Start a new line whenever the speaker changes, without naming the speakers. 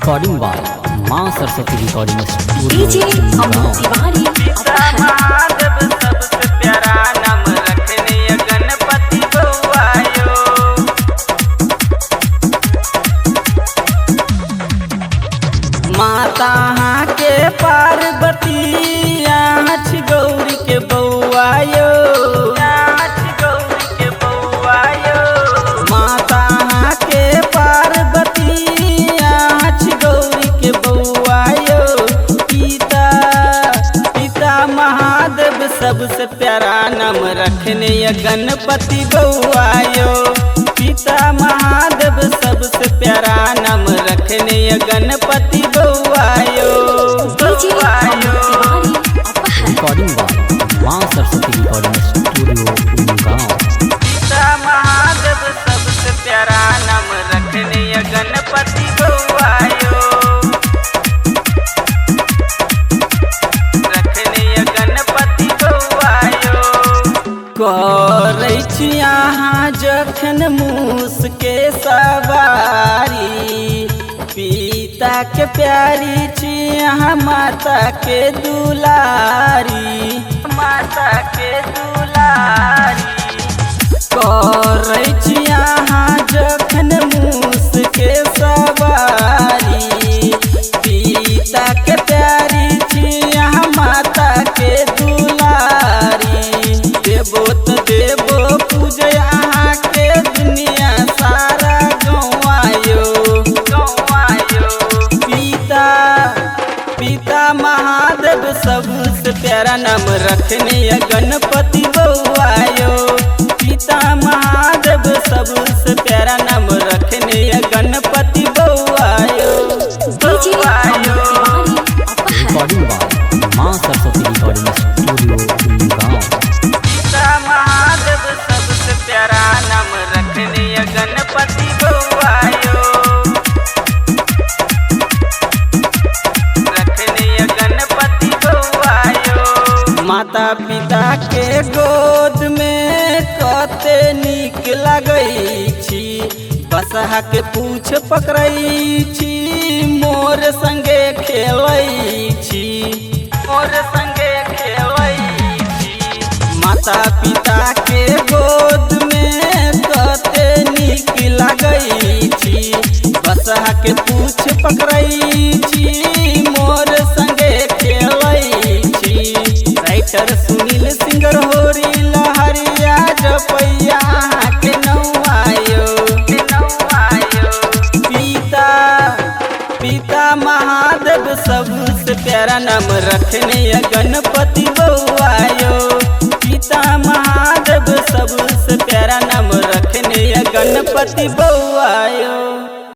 Recording by माँ Saraswati recording
DJ Aman Tiwari
Mahadev सबसे प्यारा नाम रखने गणपति बउआयो। माता के पार्वती यहाँ छी गौरी के बउआयो, यहाँ छी गौरी के बउआयो। माता के पार्वती यहाँ छी गौरी के बउआयो। पिता महादेव सबसे प्यारा नाम रखने गणपति बउआयो। पिता महादेव सबसे प्यारा नाम रखने गणपति बउआयो।
DJ Aman Tiwari
recording by माँ सरस्वती रिकॉर्डिंग स्टूडियो गाँव।
पिता महादेव सबसे प्यारा नाम रखने गणपति बउआयो। रखने गणपति बउआयो। करै छी अहाँ जखन मूस के सवारी, पिता के प्यारी छी अहाँ माता के दुलारी, माता के दुलारी। करै छी अहाँ जखन मूस के सवारी, पिता के प्यारी छी अहाँ माता के दुलारी। देवो तो देवो पूजे अहाँ के दुनिया सारा गौआयो, गौआयो। पिता महादेव सबसे प्यारा नाम रखने गणपति बउआयो। पिता महादेव सबसे प्यारा नाम रखने गणपति बउआयो।
DJ Aman Tiwari
recording by माँ सरस्वती रिकॉर्डिंग स्टूडियो गाँव।
पिता महादेव सबसे प्यारा नाम रखने गणपति बउआयो। रखने गणपति बउआयो। माता पिता के गोद में कते नीक लगै छी, बसहा के पूछ पकड़ै छी, मोर संगे खेलै छी, मोर संगे खेलै छी। माता पिता के गोद में कते नीक लगै छी, बसहा के पूछ पकड़ै छी, मोर संगे खेलै छी। राइटर सुनील सिंगर होरी लहरिया जपैया के नौआयो, नौआयो। पिता महादेव सबसे प्यारा नाम रखने गणपति बउआयो। पिता महादेव सबसे प्यारा नाम रखने गणपति बउआयो।